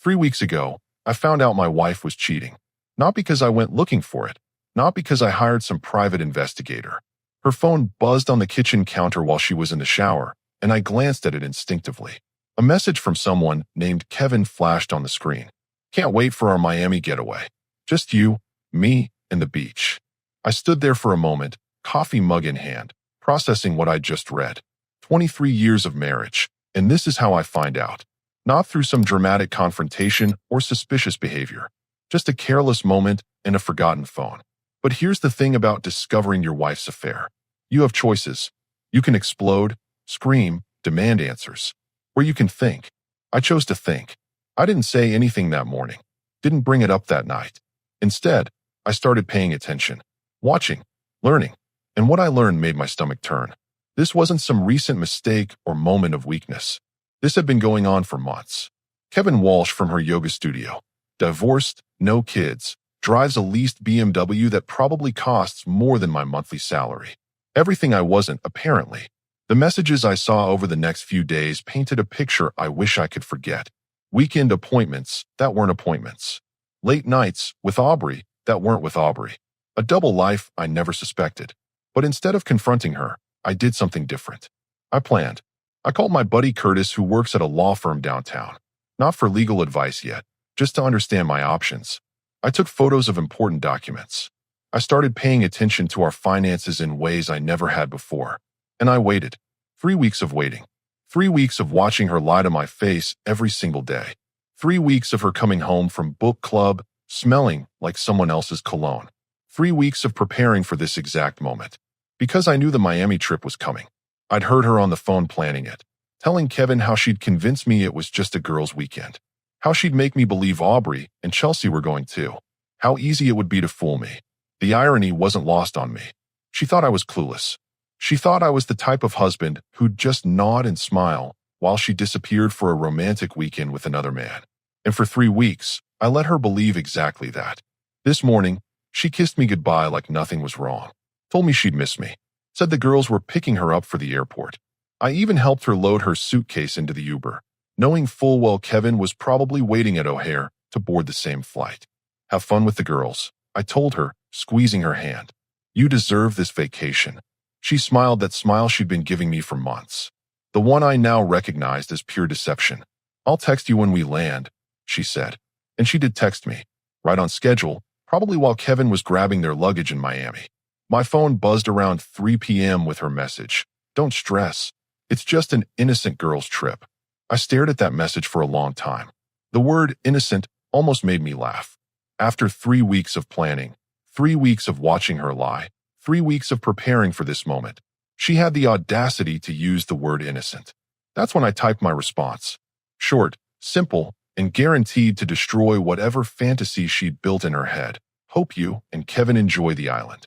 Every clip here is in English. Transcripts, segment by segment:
3 weeks ago, I found out my wife was cheating. Not because I went looking for it, not because I hired some private investigator. Her phone buzzed on the kitchen counter while she was in the shower, and I glanced at it instinctively. A message from someone named Kevin flashed on the screen. Can't wait for our Miami getaway. Just you, me, and the beach. I stood there for a moment, coffee mug in hand, processing what I'd just read. 23 years of marriage, and this is how I find out. Not through some dramatic confrontation or suspicious behavior. Just a careless moment and a forgotten phone. But here's the thing about discovering your wife's affair. You have choices. You can explode, scream, demand answers. Or you can think. I chose to think. I didn't say anything that morning. Didn't bring it up that night. Instead, I started paying attention. Watching. Learning. And what I learned made my stomach turn. This wasn't some recent mistake or moment of weakness. This had been going on for months. Kevin Walsh from her yoga studio. Divorced, no kids, drives a leased BMW that probably costs more than my monthly salary. Everything I wasn't, apparently. The messages I saw over the next few days painted a picture I wish I could forget. Weekend appointments that weren't appointments. Late nights with Aubrey that weren't with Aubrey. A double life I never suspected. But instead of confronting her, I did something different. I planned. I called my buddy Curtis, who works at a law firm downtown. Not for legal advice yet, just to understand my options. I took photos of important documents. I started paying attention to our finances in ways I never had before. And I waited. 3 weeks of waiting. 3 weeks of watching her lie to my face every single day. 3 weeks of her coming home from book club, smelling like someone else's cologne. 3 weeks of preparing for this exact moment. Because I knew the Miami trip was coming. I'd heard her on the phone planning it, telling Kevin how she'd convince me it was just a girls' weekend. How she'd make me believe Aubrey and Chelsea were going too. How easy it would be to fool me. The irony wasn't lost on me. She thought I was clueless. She thought I was the type of husband who'd just nod and smile while she disappeared for a romantic weekend with another man. And for 3 weeks, I let her believe exactly that. This morning, she kissed me goodbye like nothing was wrong. Told me she'd miss me. Said the girls were picking her up for the airport. I even helped her load her suitcase into the Uber, knowing full well Kevin was probably waiting at O'Hare to board the same flight. Have fun with the girls, I told her, squeezing her hand. You deserve this vacation. She smiled that smile she'd been giving me for months. The one I now recognized as pure deception. I'll text you when we land, she said. And she did text me, right on schedule, probably while Kevin was grabbing their luggage in Miami. My phone buzzed around 3 p.m. with her message. Don't stress. It's just an innocent girl's trip. I stared at that message for a long time. The word innocent almost made me laugh. After 3 weeks of planning, 3 weeks of watching her lie, 3 weeks of preparing for this moment, she had the audacity to use the word innocent. That's when I typed my response. Short, simple, and guaranteed to destroy whatever fantasy she'd built in her head. Hope you and Kevin enjoy the island.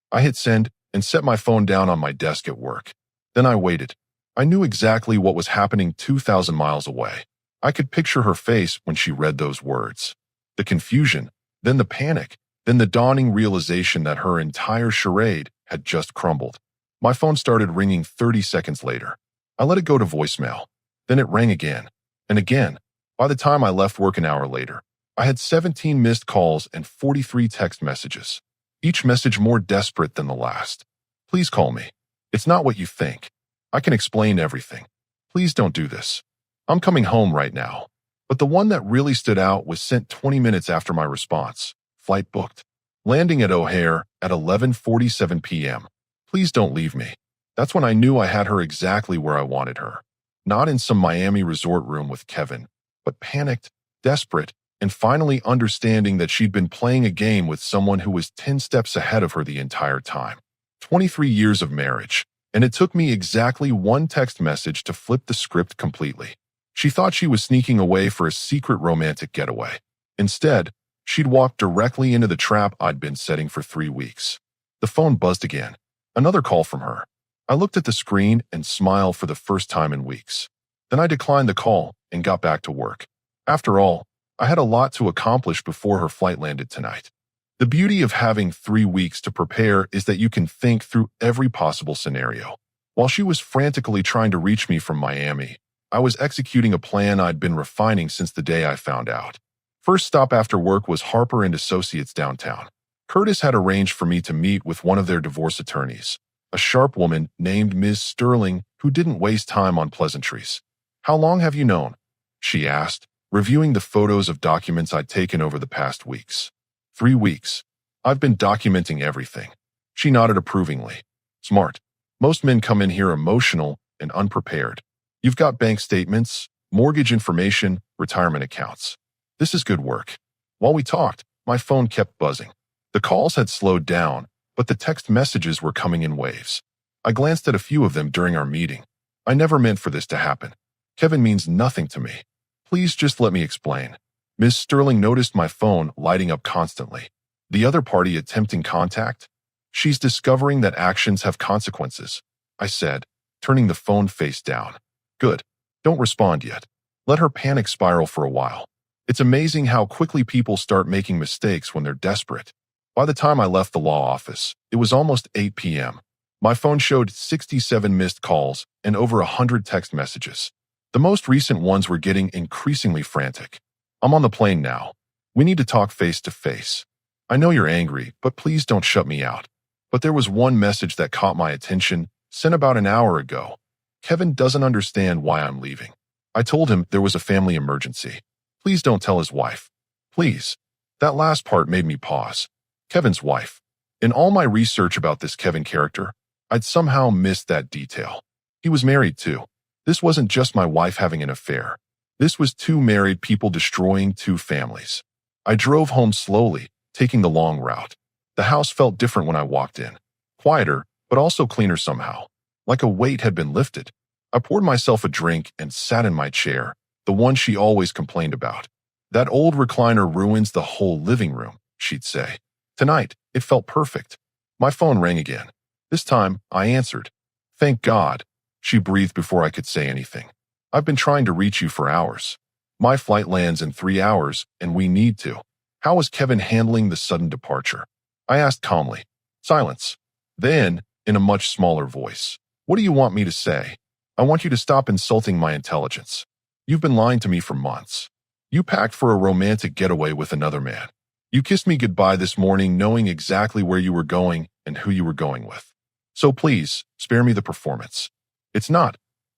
I hit send and set my phone down on my desk at work. Then I waited. I knew exactly what was happening 2,000 miles away. I could picture her face when she read those words. The confusion, then the panic, then the dawning realization that her entire charade had just crumbled. My phone started ringing 30 seconds later. I let it go to voicemail. Then it rang again. And again. By the time I left work an hour later, I had 17 missed calls and 43 text messages. Each message more desperate than the last. Please call me. It's not what you think. I can explain everything. Please don't do this. I'm coming home right now. But the one that really stood out was sent 20 minutes after my response. Flight booked. Landing at O'Hare at 11:47 p.m. Please don't leave me. That's when I knew I had her exactly where I wanted her. Not in some Miami resort room with Kevin, but panicked, desperate, and finally understanding that she'd been playing a game with someone who was 10 steps ahead of her the entire time. 23 years of marriage, and it took me exactly one text message to flip the script completely. She thought she was sneaking away for a secret romantic getaway. Instead, she'd walked directly into the trap I'd been setting for 3 weeks. The phone buzzed again. Another call from her. I looked at the screen and smiled for the first time in weeks. Then I declined the call and got back to work. After all, I had a lot to accomplish before her flight landed tonight. The beauty of having 3 weeks to prepare is that you can think through every possible scenario. While she was frantically trying to reach me from Miami, I was executing a plan I'd been refining since the day I found out. First stop after work was Harper and Associates downtown. Curtis had arranged for me to meet with one of their divorce attorneys, a sharp woman named Ms. Sterling who didn't waste time on pleasantries. "How long have you known?" she asked, reviewing the photos of documents I'd taken over the past weeks. "3 weeks. I've been documenting everything." She nodded approvingly. "Smart. Most men come in here emotional and unprepared. You've got bank statements, mortgage information, retirement accounts. This is good work." While we talked, my phone kept buzzing. The calls had slowed down, but the text messages were coming in waves. I glanced at a few of them during our meeting. I never meant for this to happen. Kevin means nothing to me. Please just let me explain. Ms. Sterling noticed my phone lighting up constantly. The other party attempting contact? She's discovering that actions have consequences, I said, turning the phone face down. Good. Don't respond yet. Let her panic spiral for a while. It's amazing how quickly people start making mistakes when they're desperate. By the time I left the law office, it was almost 8 p.m. My phone showed 67 missed calls and over 100 text messages. The most recent ones were getting increasingly frantic. "I'm on the plane now. We need to talk face to face. I know you're angry, but please don't shut me out." But there was one message that caught my attention, sent about an hour ago. "Kevin doesn't understand why I'm leaving. I told him there was a family emergency. Please don't tell his wife. Please." That last part made me pause. Kevin's wife. In all my research about this Kevin character, I'd somehow missed that detail. He was married too. This wasn't just my wife having an affair. This was 2 married people destroying 2 families. I drove home slowly, taking the long route. The house felt different when I walked in. Quieter, but also cleaner somehow. Like a weight had been lifted. I poured myself a drink and sat in my chair, the one she always complained about. "That old recliner ruins the whole living room," she'd say. Tonight, it felt perfect. My phone rang again. This time, I answered. "Thank God," she breathed before I could say anything. "I've been trying to reach you for hours. My flight lands in 3 hours, and we need to." How was Kevin handling the sudden departure? I asked calmly. Silence. Then, in a much smaller voice, "What do you want me to say?" "I want you to stop insulting my intelligence. You've been lying to me for months. You packed for a romantic getaway with another man. You kissed me goodbye this morning knowing exactly where you were going and who you were going with. So please, spare me the performance.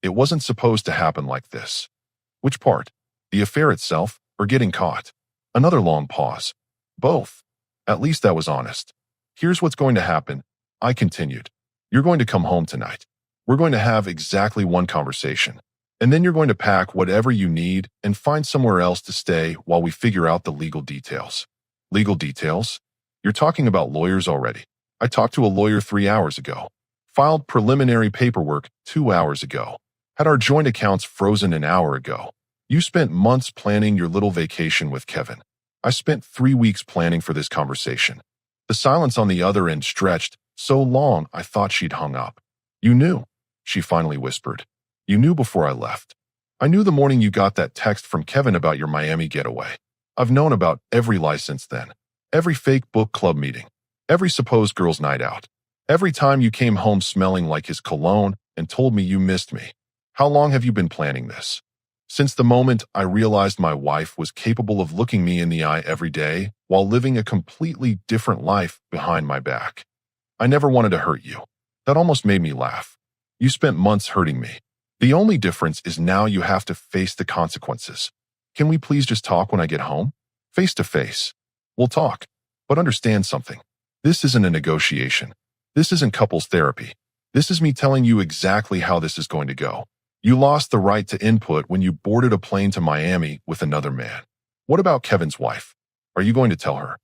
It wasn't supposed to happen like this." Which part? The affair itself, or getting caught? Another long pause. Both. At least that was honest. "Here's what's going to happen," I continued. "You're going to come home tonight. We're going to have exactly one conversation. And then you're going to pack whatever you need and find somewhere else to stay while we figure out the legal details." Legal details? You're talking about lawyers already. I talked to a lawyer 3 hours ago. Filed preliminary paperwork 2 hours ago. Had our joint accounts frozen an hour ago. You spent months planning your little vacation with Kevin. I spent 3 weeks planning for this conversation. The silence on the other end stretched so long I thought she'd hung up. "You knew," she finally whispered. "You knew before I left. I knew the morning you got that text from Kevin about your Miami getaway. I've known about every lie since then. Every fake book club meeting. Every supposed girls' night out. Every time you came home smelling like his cologne and told me you missed me. How long have you been planning this?" Since the moment I realized my wife was capable of looking me in the eye every day while living a completely different life behind my back. "I never wanted to hurt you." That almost made me laugh. "You spent months hurting me. The only difference is now you have to face the consequences. Can we please just talk when I get home? Face to face. We'll talk. But understand something. This isn't a negotiation. This isn't couples therapy. This is me telling you exactly how this is going to go. You lost the right to input when you boarded a plane to Miami with another man. What about Kevin's wife? Are you going to tell her?"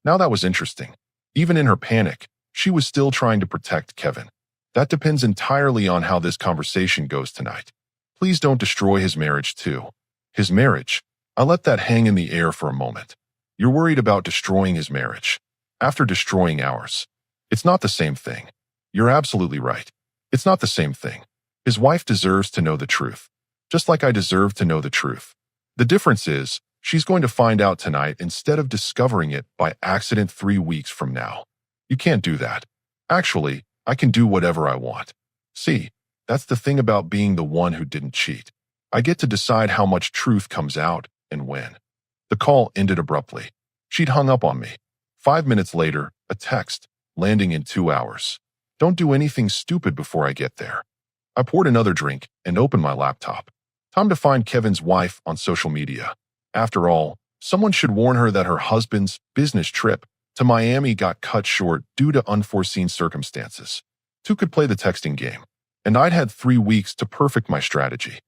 Now that was interesting. Even in her panic, she was still trying to protect Kevin. "That depends entirely on how this conversation goes tonight. Please don't destroy his marriage too." His marriage? I let that hang in the air for a moment. You're worried about destroying his marriage. After destroying ours. It's not the same thing. You're absolutely right. It's not the same thing. His wife deserves to know the truth. Just like I deserve to know the truth. The difference is, she's going to find out tonight instead of discovering it by accident 3 weeks from now. You can't do that. Actually, I can do whatever I want. See, that's the thing about being the one who didn't cheat. I get to decide how much truth comes out and when. The call ended abruptly. She'd hung up on me. 5 minutes later, a text, landing in 2 hours. Don't do anything stupid before I get there. I poured another drink and opened my laptop. Time to find Kevin's wife on social media. After all, someone should warn her that her husband's business trip to Miami got cut short due to unforeseen circumstances. Two could play the texting game, and I'd had 3 weeks to perfect my strategy.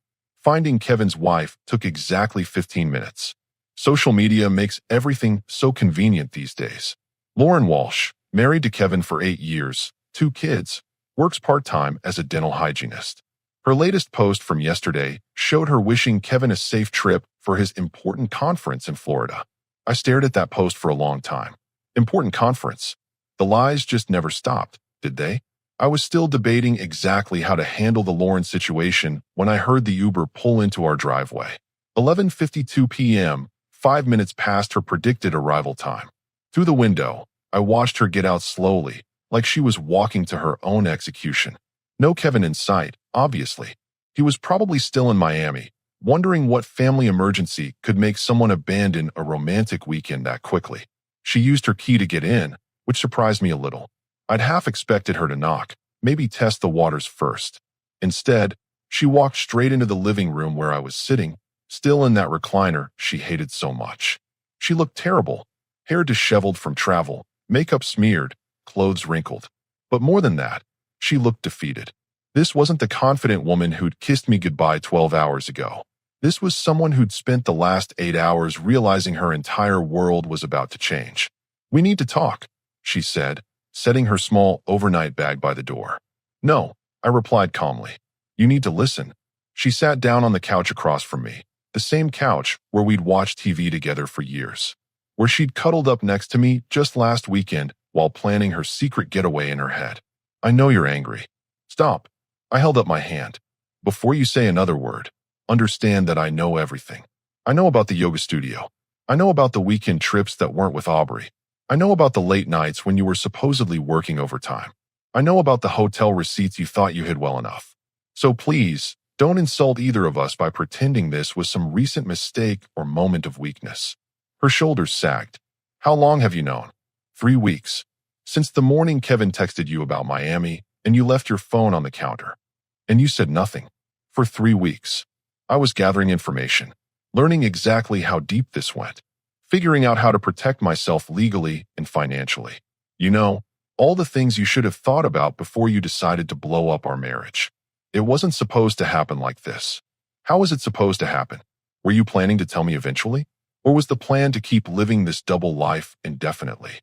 Finding Kevin's wife took exactly 15 minutes. Social media makes everything so convenient these days. Lauren Walsh, married to Kevin for 8 years, 2 kids, works part-time as a dental hygienist. Her latest post from yesterday showed her wishing Kevin a safe trip for his important conference in Florida. I stared at that post for a long time. Important conference. The lies just never stopped, did they? I was still debating exactly how to handle the Lauren situation when I heard the Uber pull into our driveway. 11:52 p.m., 5 minutes past her predicted arrival time. Through the window, I watched her get out slowly, like she was walking to her own execution. No Kevin in sight, obviously. He was probably still in Miami, wondering what family emergency could make someone abandon a romantic weekend that quickly. She used her key to get in, which surprised me a little. I'd half expected her to knock, maybe test the waters first. Instead, she walked straight into the living room where I was sitting, still in that recliner she hated so much. She looked terrible, hair disheveled from travel, makeup smeared, clothes wrinkled. But more than that, she looked defeated. This wasn't the confident woman who'd kissed me goodbye 12 hours ago. This was someone who'd spent the last 8 hours realizing her entire world was about to change. "We need to talk," she said, setting her small overnight bag by the door. "No," I replied calmly. "You need to listen." She sat down on the couch across from me, the same couch where we'd watched TV together for years, where she'd cuddled up next to me just last weekend while planning her secret getaway in her head. "I know you're angry." "Stop." I held up my hand. "Before you say another word, understand that I know everything. I know about the yoga studio. I know about the weekend trips that weren't with Aubrey. I know about the late nights when you were supposedly working overtime. I know about the hotel receipts you thought you hid well enough. So please, don't insult either of us by pretending this was some recent mistake or moment of weakness." Her shoulders sagged. "How long have you known?" 3 weeks. Since the morning Kevin texted you about Miami and you left your phone on the counter. And you said nothing. For 3 weeks. I was gathering information, learning exactly how deep this went, figuring out how to protect myself legally and financially. You know, all the things you should have thought about before you decided to blow up our marriage. It wasn't supposed to happen like this. How was it supposed to happen? Were you planning to tell me eventually? Or was the plan to keep living this double life indefinitely?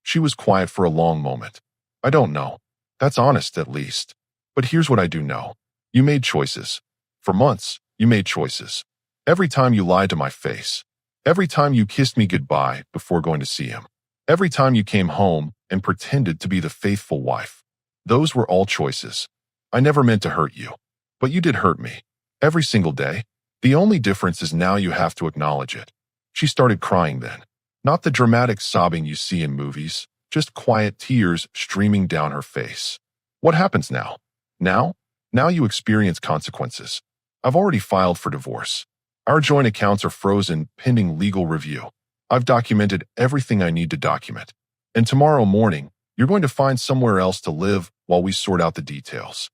She was quiet for a long moment. "I don't know. That's honest, at least. But here's what I do know. You made choices. For months, you made choices. Every time you lied to my face. Every time you kissed me goodbye before going to see him. Every time you came home and pretended to be the faithful wife. Those were all choices. I never meant to hurt you. But you did hurt me. Every single day. The only difference is now you have to acknowledge it." She started crying then. Not the dramatic sobbing you see in movies, just quiet tears streaming down her face. "What happens now?" "Now? Now you experience consequences. I've already filed for divorce. Our joint accounts are frozen pending legal review. I've documented everything I need to document. And tomorrow morning, you're going to find somewhere else to live while we sort out the details.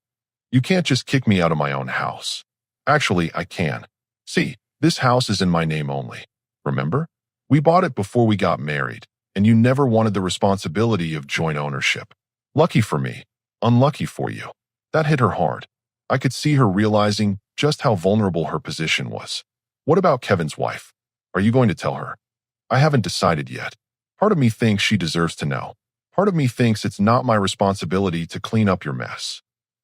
You can't just kick me out of my own house. Actually, I can. See, this house is in my name only. Remember? We bought it before we got married, and you never wanted the responsibility of joint ownership. Lucky for me, unlucky for you." That hit her hard. I could see her realizing just how vulnerable her position was. "What about Kevin's wife? Are you going to tell her?" "I haven't decided yet. Part of me thinks she deserves to know. Part of me thinks it's not my responsibility to clean up your mess.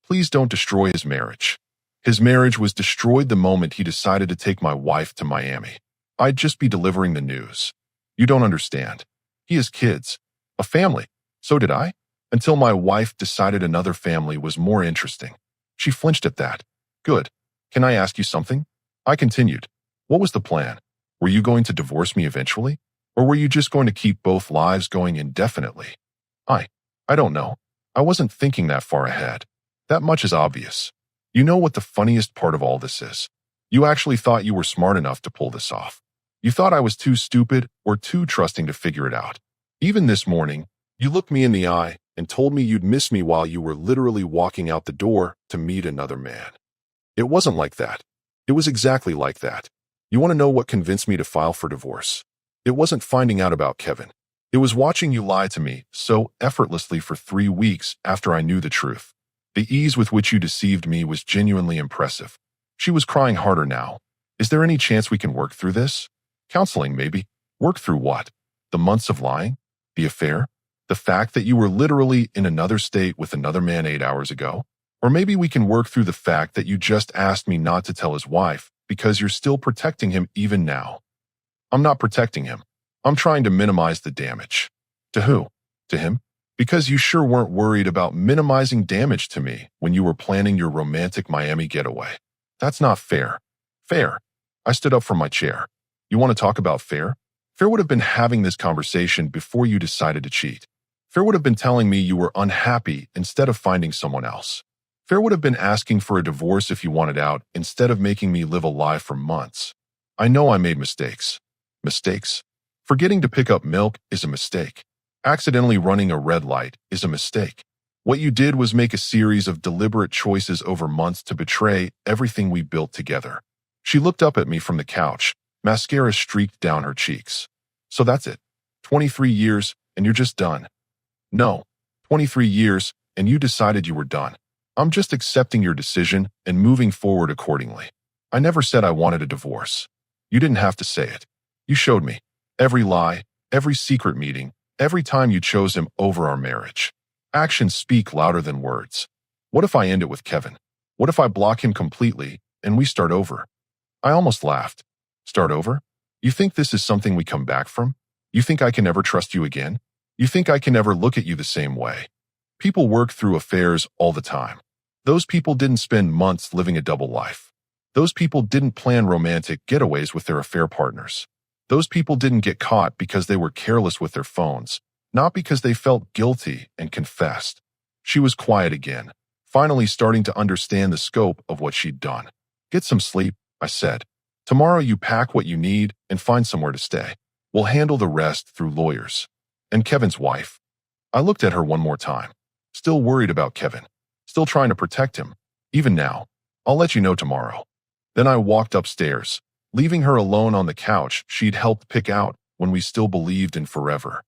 Please don't destroy his marriage." His marriage was destroyed the moment he decided to take my wife to Miami. I'd just be delivering the news. You don't understand. He has kids. A family. So did I. Until my wife decided another family was more interesting. She flinched at that. "Good. Can I ask you something?" I continued. "What was the plan? Were you going to divorce me eventually? Or were you just going to keep both lives going indefinitely?" I don't know. I wasn't thinking that far ahead. That much is obvious. You know what the funniest part of all this is? You actually thought you were smart enough to pull this off. You thought I was too stupid or too trusting to figure it out. Even this morning, you looked me in the eye and told me you'd miss me while you were literally walking out the door to meet another man. It wasn't like that. It was exactly like that. You want to know what convinced me to file for divorce? It wasn't finding out about Kevin. It was watching you lie to me so effortlessly for 3 weeks after I knew the truth. The ease with which you deceived me was genuinely impressive. She was crying harder now. Is there any chance we can work through this? Counseling, maybe. Work through what? The months of lying? The affair? The fact that you were literally in another state with another man 8 hours ago? Or maybe we can work through the fact that you just asked me not to tell his wife because you're still protecting him even now. I'm not protecting him. I'm trying to minimize the damage. To who? To him? Because you sure weren't worried about minimizing damage to me when you were planning your romantic Miami getaway. That's not fair. Fair. I stood up from my chair. You want to talk about fair? Fair would have been having this conversation before you decided to cheat. Fair would have been telling me you were unhappy instead of finding someone else. Fair would have been asking for a divorce if you wanted out instead of making me live a lie for months. I know I made mistakes. Mistakes? Forgetting to pick up milk is a mistake. Accidentally running a red light is a mistake. What you did was make a series of deliberate choices over months to betray everything we built together. She looked up at me from the couch. Mascara streaked down her cheeks. So that's it. 23 years, and you're just done. No. 23 years, and you decided you were done. I'm just accepting your decision and moving forward accordingly. I never said I wanted a divorce. You didn't have to say it. You showed me. Every lie, every secret meeting, every time you chose him over our marriage. Actions speak louder than words. What if I end it with Kevin? What if I block him completely and we start over? I almost laughed. Start over? You think this is something we come back from? You think I can never trust you again? You think I can never look at you the same way? People work through affairs all the time. Those people didn't spend months living a double life. Those people didn't plan romantic getaways with their affair partners. Those people didn't get caught because they were careless with their phones, not because they felt guilty and confessed. She was quiet again, finally starting to understand the scope of what she'd done. Get some sleep, I said. Tomorrow you pack what you need and find somewhere to stay. We'll handle the rest through lawyers. And Kevin's wife. I looked at her one more time, still worried about Kevin, still trying to protect him. Even now, I'll let you know tomorrow. Then I walked upstairs, leaving her alone on the couch she'd helped pick out when we still believed in forever.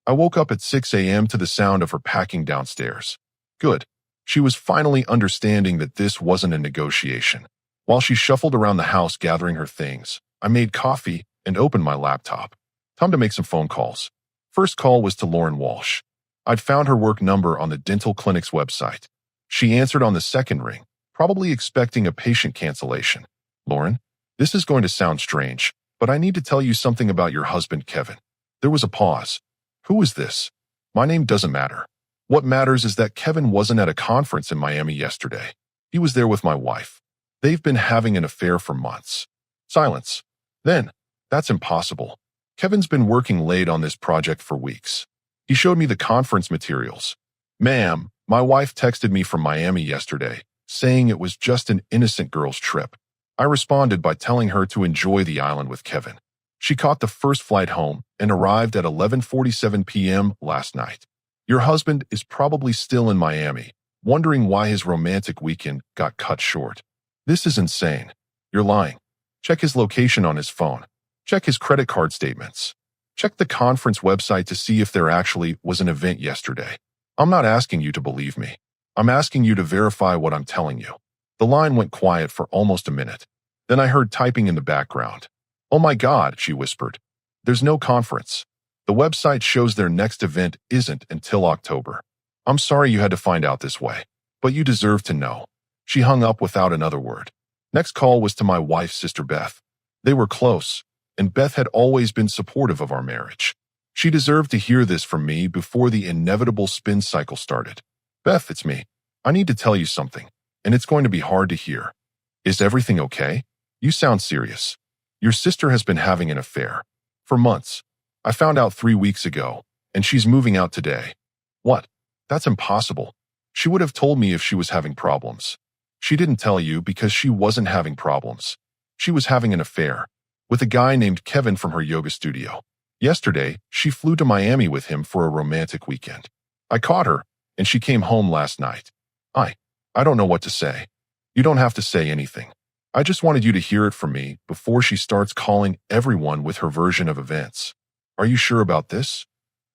I woke up at 6 a.m. to the sound of her packing downstairs. Good. She was finally understanding that this wasn't a negotiation. While she shuffled around the house gathering her things, I made coffee and opened my laptop. Time to make some phone calls. First call was to Lauren Walsh. I'd found her work number on the dental clinic's website. She answered on the second ring, probably expecting a patient cancellation. Lauren, this is going to sound strange, but I need to tell you something about your husband, Kevin. There was a pause. Who is this? My name doesn't matter. What matters is that Kevin wasn't at a conference in Miami yesterday. He was there with my wife. They've been having an affair for months. Silence. Then, that's impossible. Kevin's been working late on this project for weeks. He showed me the conference materials. Ma'am, my wife texted me from Miami yesterday, saying it was just an innocent girl's trip. I responded by telling her to enjoy the island with Kevin. She caught the first flight home and arrived at 11:47 p.m. last night. Your husband is probably still in Miami, wondering why his romantic weekend got cut short. This is insane. You're lying. Check his location on his phone. Check his credit card statements. Check the conference website to see if there actually was an event yesterday. I'm not asking you to believe me. I'm asking you to verify what I'm telling you. The line went quiet for almost a minute. Then I heard typing in the background. Oh my God, she whispered. There's no conference. The website shows their next event isn't until October. I'm sorry you had to find out this way, but you deserve to know. She hung up without another word. Next call was to my wife's sister Beth. They were close, and Beth had always been supportive of our marriage. She deserved to hear this from me before the inevitable spin cycle started. Beth, it's me. I need to tell you something, and it's going to be hard to hear. Is everything okay? You sound serious. Your sister has been having an affair. For months. I found out 3 weeks ago, and she's moving out today. What? That's impossible. She would have told me if she was having problems. She didn't tell you because she wasn't having problems. She was having an affair with a guy named Kevin from her yoga studio. Yesterday, she flew to Miami with him for a romantic weekend. I caught her, and she came home last night. I don't know what to say. You don't have to say anything. I just wanted you to hear it from me before she starts calling everyone with her version of events. Are you sure about this?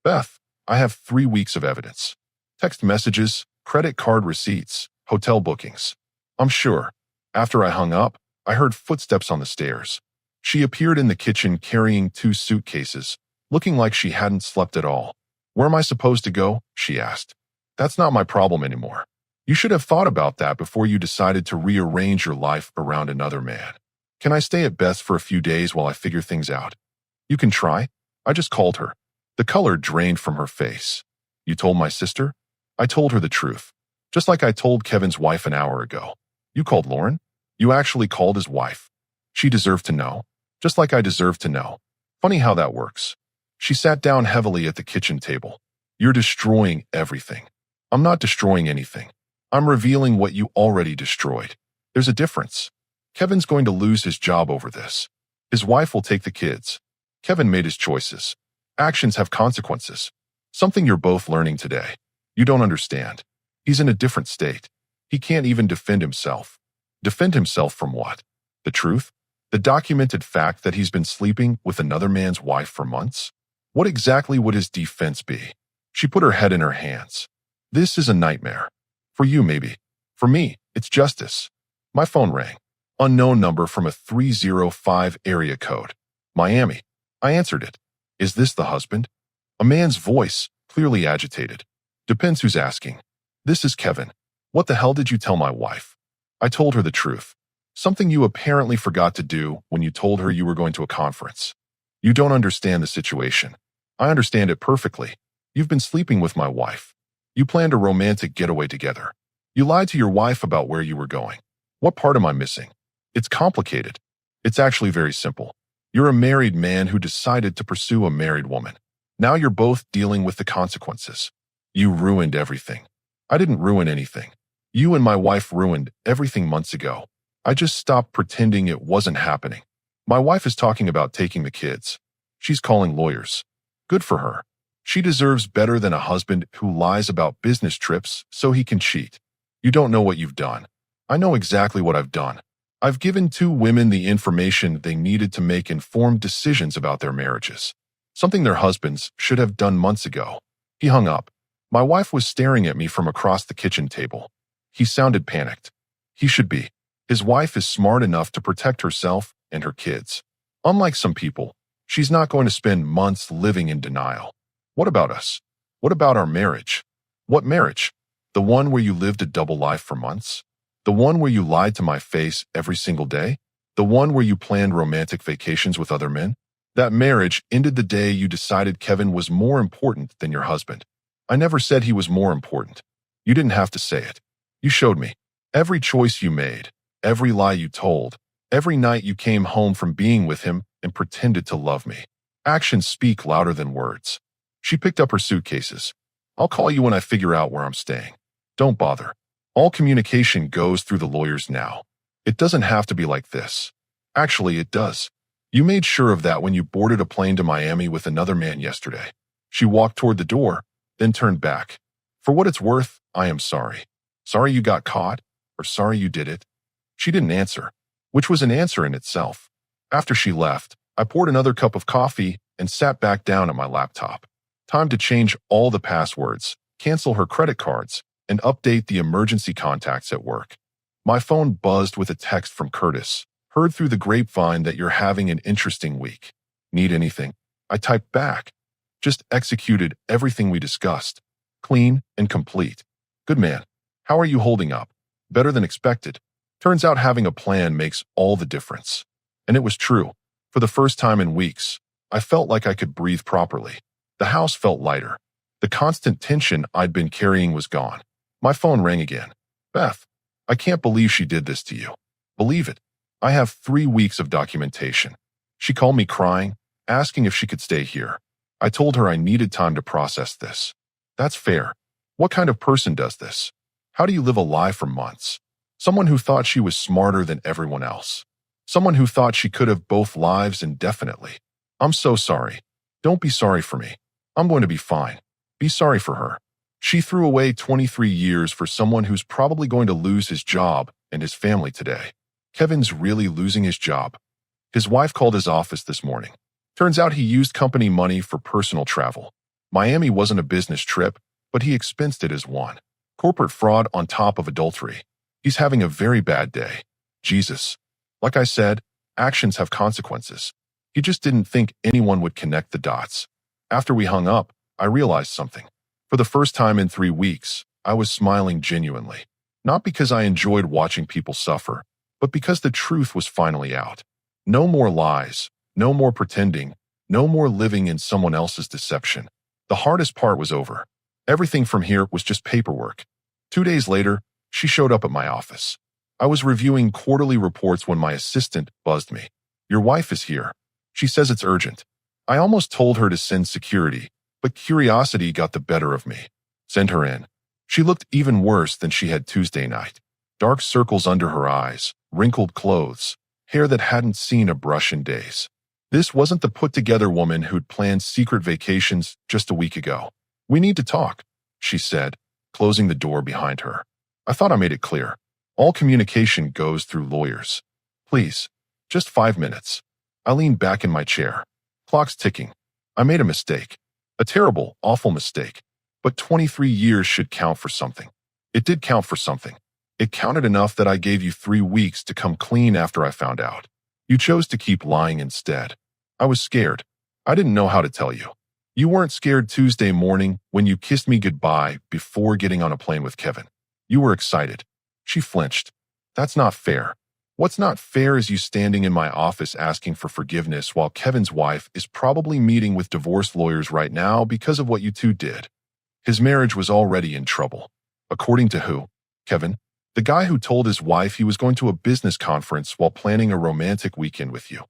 Beth, I have 3 weeks of evidence. Text messages, credit card receipts, hotel bookings. I'm sure. After I hung up, I heard footsteps on the stairs. She appeared in the kitchen carrying 2 suitcases, looking like she hadn't slept at all. Where am I supposed to go? She asked. That's not my problem anymore. You should have thought about that before you decided to rearrange your life around another man. Can I stay at Beth's for a few days while I figure things out? You can try. I just called her. The color drained from her face. You told my sister? I told her the truth. Just like I told Kevin's wife an hour ago. You called Lauren? You actually called his wife. She deserved to know. Just like I deserve to know. Funny how that works. She sat down heavily at the kitchen table. You're destroying everything. I'm not destroying anything. I'm revealing what you already destroyed. There's a difference. Kevin's going to lose his job over this. His wife will take the kids. Kevin made his choices. Actions have consequences. Something you're both learning today. You don't understand. He's in a different state. He can't even defend himself. Defend himself from what? The truth? The documented fact that he's been sleeping with another man's wife for months? What exactly would his defense be? She put her head in her hands. This is a nightmare. For you, maybe. For me, it's justice. My phone rang. Unknown number from a 305 area code. Miami. I answered it. Is this the husband? A man's voice, clearly agitated. Depends who's asking. This is Kevin. What the hell did you tell my wife? I told her the truth. Something you apparently forgot to do when you told her you were going to a conference. You don't understand the situation. I understand it perfectly. You've been sleeping with my wife. You planned a romantic getaway together. You lied to your wife about where you were going. What part am I missing? It's complicated. It's actually very simple. You're a married man who decided to pursue a married woman. Now you're both dealing with the consequences. You ruined everything. I didn't ruin anything. You and my wife ruined everything months ago. I just stopped pretending it wasn't happening. My wife is talking about taking the kids. She's calling lawyers. Good for her. She deserves better than a husband who lies about business trips so he can cheat. You don't know what you've done. I know exactly what I've done. I've given 2 women the information they needed to make informed decisions about their marriages. Something their husbands should have done months ago. He hung up. My wife was staring at me from across the kitchen table. He sounded panicked. He should be. His wife is smart enough to protect herself and her kids. Unlike some people, she's not going to spend months living in denial. What about us? What about our marriage? What marriage? The one where you lived a double life for months? The one where you lied to my face every single day? The one where you planned romantic vacations with other men? That marriage ended the day you decided Kevin was more important than your husband. I never said he was more important. You didn't have to say it. You showed me. Every choice you made, every lie you told, every night you came home from being with him and pretended to love me. Actions speak louder than words. She picked up her suitcases. I'll call you when I figure out where I'm staying. Don't bother. All communication goes through the lawyers now. It doesn't have to be like this. Actually, it does. You made sure of that when you boarded a plane to Miami with another man yesterday. She walked toward the door, then turned back. For what it's worth, I am sorry. Sorry you got caught, or sorry you did it. She didn't answer, which was an answer in itself. After she left, I poured another cup of coffee and sat back down at my laptop. Time to change all the passwords, cancel her credit cards, and update the emergency contacts at work. My phone buzzed with a text from Curtis. Heard through the grapevine that you're having an interesting week. Need anything? I typed back. Just executed everything we discussed. Clean and complete. Good man. How are you holding up? Better than expected. Turns out having a plan makes all the difference. And it was true. For the first time in weeks, I felt like I could breathe properly. The house felt lighter. The constant tension I'd been carrying was gone. My phone rang again. Beth, I can't believe she did this to you. Believe it. I have 3 weeks of documentation. She called me crying, asking if she could stay here. I told her I needed time to process this. That's fair. What kind of person does this? How do you live a lie for months? Someone who thought she was smarter than everyone else. Someone who thought she could have both lives indefinitely. I'm so sorry. Don't be sorry for me. I'm going to be fine. Be sorry for her. She threw away 23 years for someone who's probably going to lose his job and his family today. Kevin's really losing his job. His wife called his office this morning. Turns out he used company money for personal travel. Miami wasn't a business trip, but he expensed it as one. Corporate fraud on top of adultery. He's having a very bad day. Jesus. Like I said, actions have consequences. He just didn't think anyone would connect the dots. After we hung up, I realized something. For the first time in 3 weeks, I was smiling genuinely. Not because I enjoyed watching people suffer, but because the truth was finally out. No more lies, no more pretending, no more living in someone else's deception. The hardest part was over. Everything from here was just paperwork. 2 days later, she showed up at my office. I was reviewing quarterly reports when my assistant buzzed me. Your wife is here. She says it's urgent. I almost told her to send security, but curiosity got the better of me. Send her in. She looked even worse than she had Tuesday night. Dark circles under her eyes, wrinkled clothes, hair that hadn't seen a brush in days. This wasn't the put-together woman who'd planned secret vacations just a week ago. We need to talk, she said, closing the door behind her. I thought I made it clear. All communication goes through lawyers. Please, just 5 minutes. I leaned back in my chair. Clock's ticking. I made a mistake. A terrible, awful mistake. But 23 years should count for something. It did count for something. It counted enough that I gave you 3 weeks to come clean after I found out. You chose to keep lying instead. I was scared. I didn't know how to tell you. You weren't scared Tuesday morning when you kissed me goodbye before getting on a plane with Kevin. You were excited. She flinched. That's not fair. What's not fair is you standing in my office asking for forgiveness while Kevin's wife is probably meeting with divorce lawyers right now because of what you two did. His marriage was already in trouble. According to who? Kevin? The guy who told his wife he was going to a business conference while planning a romantic weekend with you.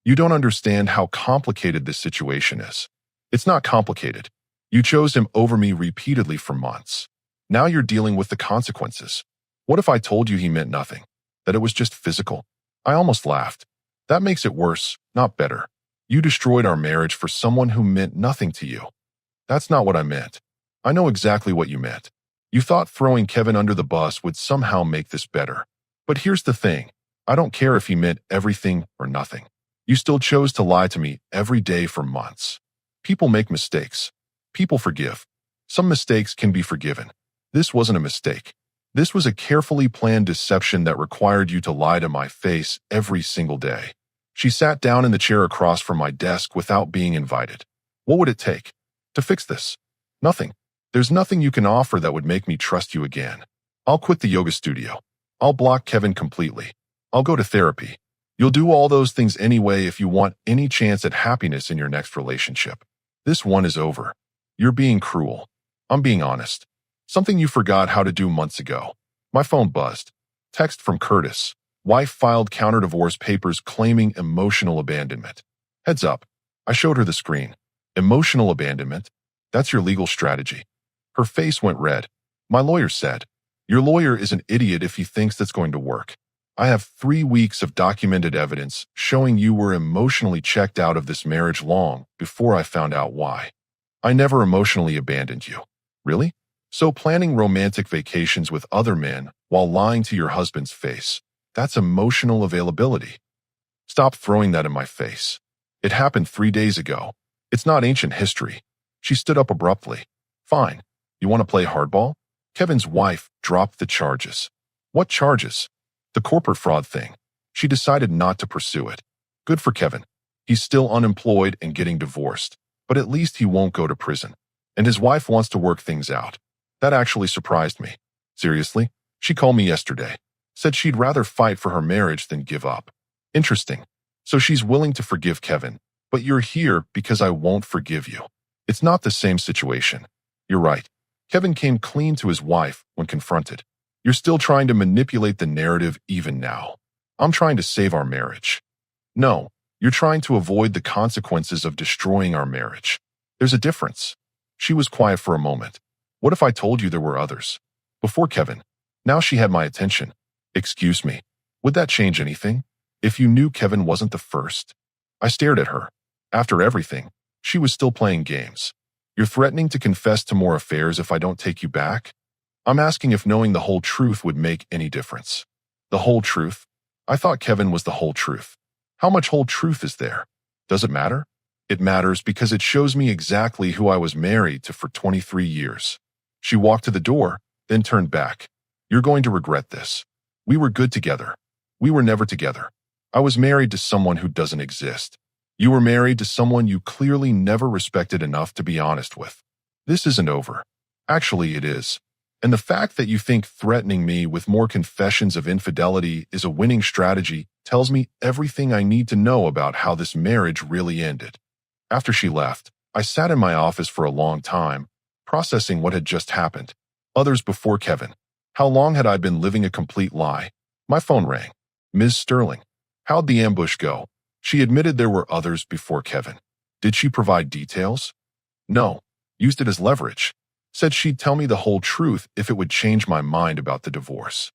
You don't understand how complicated this situation is. It's not complicated. You chose him over me repeatedly for months. Now you're dealing with the consequences. What if I told you he meant nothing? That it was just physical? I almost laughed. That makes it worse, not better. You destroyed our marriage for someone who meant nothing to you. That's not what I meant. I know exactly what you meant. You thought throwing Kevin under the bus would somehow make this better. But here's the thing. I don't care if he meant everything or nothing. You still chose to lie to me every day for months. People make mistakes. People forgive. Some mistakes can be forgiven. This wasn't a mistake. This was a carefully planned deception that required you to lie to my face every single day. She sat down in the chair across from my desk without being invited. What would it take to fix this? Nothing. There's nothing you can offer that would make me trust you again. I'll quit the yoga studio. I'll block Kevin completely. I'll go to therapy. You'll do all those things anyway if you want any chance at happiness in your next relationship. This one is over. You're being cruel. I'm being honest. Something you forgot how to do months ago. My phone buzzed. Text from Curtis. Wife filed counter-divorce papers claiming emotional abandonment. Heads up. I showed her the screen. Emotional abandonment? That's your legal strategy. Her face went red. My lawyer said, your lawyer is an idiot if he thinks that's going to work. I have 3 weeks of documented evidence showing you were emotionally checked out of this marriage long before I found out why. I never emotionally abandoned you. Really? So planning romantic vacations with other men while lying to your husband's face, that's emotional availability. Stop throwing that in my face. It happened 3 days ago. It's not ancient history. She stood up abruptly. Fine. You want to play hardball? Kevin's wife dropped the charges. What charges? The corporate fraud thing. She decided not to pursue it. Good for Kevin. He's still unemployed and getting divorced, but at least he won't go to prison. And his wife wants to work things out. That actually surprised me. Seriously? She called me yesterday. Said she'd rather fight for her marriage than give up. Interesting. So she's willing to forgive Kevin, but you're here because I won't forgive you. It's not the same situation. You're right. Kevin came clean to his wife when confronted. You're still trying to manipulate the narrative even now. I'm trying to save our marriage. No, you're trying to avoid the consequences of destroying our marriage. There's a difference. She was quiet for a moment. What if I told you there were others? Before Kevin. Now she had my attention. Excuse me. Would that change anything? If you knew Kevin wasn't the first. I stared at her. After everything, she was still playing games. You're threatening to confess to more affairs if I don't take you back? I'm asking if knowing the whole truth would make any difference. The whole truth? I thought Kevin was the whole truth. How much whole truth is there? Does it matter? It matters because it shows me exactly who I was married to for 23 years. She walked to the door, then turned back. You're going to regret this. We were good together. We were never together. I was married to someone who doesn't exist. You were married to someone you clearly never respected enough to be honest with. This isn't over. Actually, it is. And the fact that you think threatening me with more confessions of infidelity is a winning strategy tells me everything I need to know about how this marriage really ended. After she left, I sat in my office for a long time, processing what had just happened. Others before Kevin. How long had I been living a complete lie? My phone rang. Ms. Sterling. How'd the ambush go? She admitted there were others before Kevin. Did she provide details? No. Used it as leverage. Said she'd tell me the whole truth if it would change my mind about the divorce.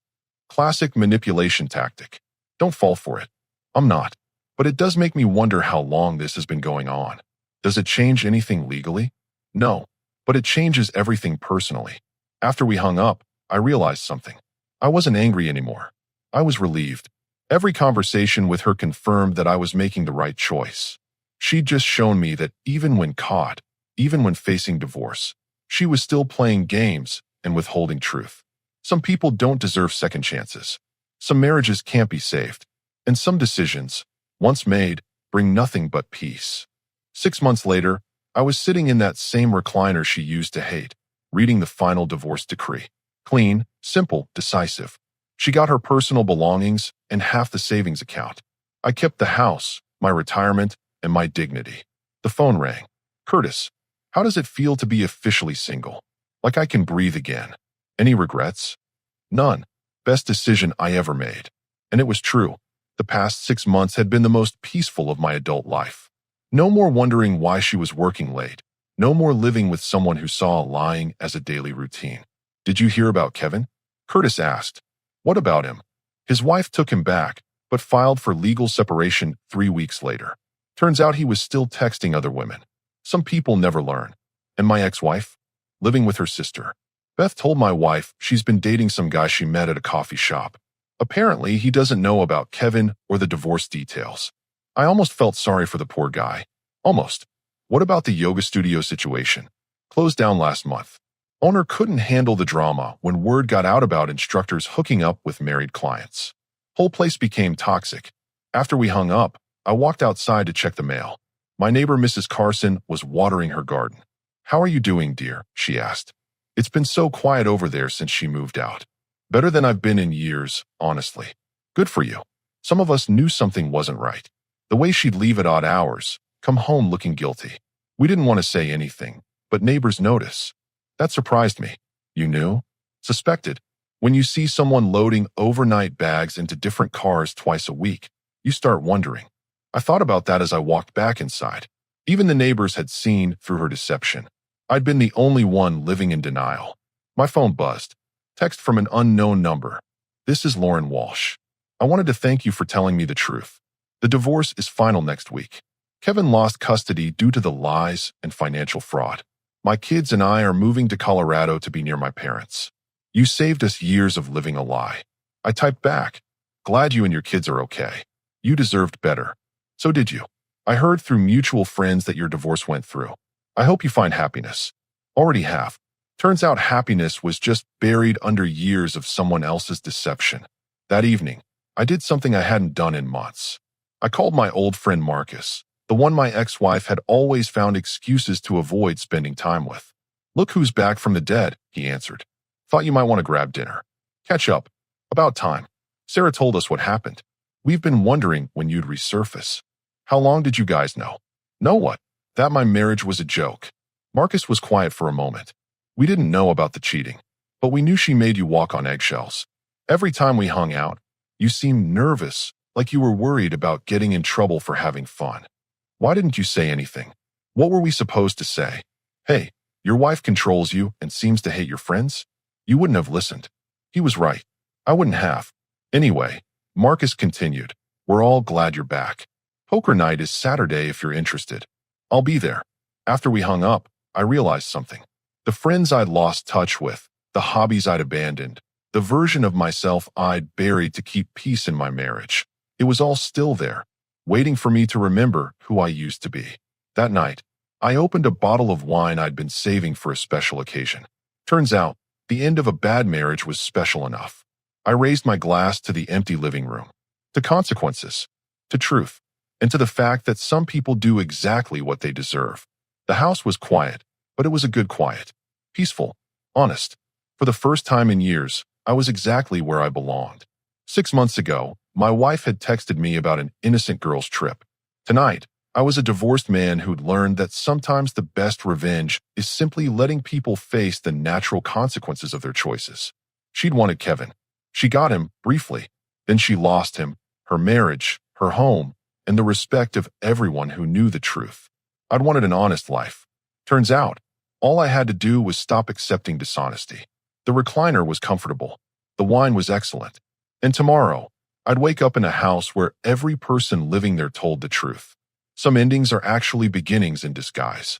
Classic manipulation tactic. Don't fall for it. I'm not. But it does make me wonder how long this has been going on. Does it change anything legally? No. But it changes everything personally. After we hung up, I realized something. I wasn't angry anymore. I was relieved. Every conversation with her confirmed that I was making the right choice. She'd just shown me that even when caught, even when facing divorce, she was still playing games and withholding truth. Some people don't deserve second chances. Some marriages can't be saved. And some decisions, once made, bring nothing but peace. 6 months later, I was sitting in that same recliner she used to hate, reading the final divorce decree. Clean, simple, decisive. She got her personal belongings and half the savings account. I kept the house, my retirement, and my dignity. The phone rang. Curtis, how does it feel to be officially single? Like I can breathe again. Any regrets? None. Best decision I ever made. And it was true. The past 6 months had been the most peaceful of my adult life. No more wondering why she was working late. No more living with someone who saw lying as a daily routine. Did you hear about Kevin? Curtis asked. What about him? His wife took him back, but filed for legal separation 3 weeks later. Turns out he was still texting other women. Some people never learn. And my ex-wife? Living with her sister. Beth told my wife she's been dating some guy she met at a coffee shop. Apparently, he doesn't know about Kevin or the divorce details. I almost felt sorry for the poor guy. Almost. What about the yoga studio situation? Closed down last month. Owner couldn't handle the drama when word got out about instructors hooking up with married clients. Whole place became toxic. After we hung up, I walked outside to check the mail. My neighbor, Mrs. Carson, was watering her garden. How are you doing, dear? She asked. It's been so quiet over there since she moved out. Better than I've been in years, honestly. Good for you. Some of us knew something wasn't right. The way she'd leave at odd hours, come home looking guilty. We didn't want to say anything, but neighbors notice. That surprised me. You knew? Suspected. When you see someone loading overnight bags into different cars twice a week, you start wondering. I thought about that as I walked back inside. Even the neighbors had seen through her deception. I'd been the only one living in denial. My phone buzzed. Text from an unknown number. This is Lauren Walsh. I wanted to thank you for telling me the truth. The divorce is final next week. Kevin lost custody due to the lies and financial fraud. My kids and I are moving to Colorado to be near my parents. You saved us years of living a lie. I typed back. Glad you and your kids are okay. You deserved better. So did you. I heard through mutual friends that your divorce went through. I hope you find happiness. Already have. Turns out happiness was just buried under years of someone else's deception. That evening, I did something I hadn't done in months. I called my old friend Marcus, the one my ex-wife had always found excuses to avoid spending time with. Look who's back from the dead, he answered. Thought you might want to grab dinner. Catch up. About time. Sarah told us what happened. We've been wondering when you'd resurface. How long did you guys know? Know what? That my marriage was a joke. Marcus was quiet for a moment. We didn't know about the cheating, but we knew she made you walk on eggshells. Every time we hung out, you seemed nervous, like you were worried about getting in trouble for having fun. Why didn't you say anything? What were we supposed to say? Hey, your wife controls you and seems to hate your friends? You wouldn't have listened. He was right. I wouldn't have. Anyway, Marcus continued. We're all glad you're back. Poker night is Saturday if you're interested. I'll be there. After we hung up, I realized something. The friends I'd lost touch with, the hobbies I'd abandoned, the version of myself I'd buried to keep peace in my marriage. It was all still there, waiting for me to remember who I used to be. That night, I opened a bottle of wine I'd been saving for a special occasion. Turns out, the end of a bad marriage was special enough. I raised my glass to the empty living room, to consequences, to truth, and to the fact that some people do exactly what they deserve. The house was quiet, but it was a good quiet. Peaceful, honest. For the first time in years, I was exactly where I belonged. 6 months ago, my wife had texted me about an innocent girl's trip. Tonight, I was a divorced man who'd learned that sometimes the best revenge is simply letting people face the natural consequences of their choices. She'd wanted Kevin. She got him, briefly. Then she lost him, her marriage, her home, and the respect of everyone who knew the truth. I'd wanted an honest life. Turns out, all I had to do was stop accepting dishonesty. The recliner was comfortable. The wine was excellent. And tomorrow, I'd wake up in a house where every person living there told the truth. Some endings are actually beginnings in disguise.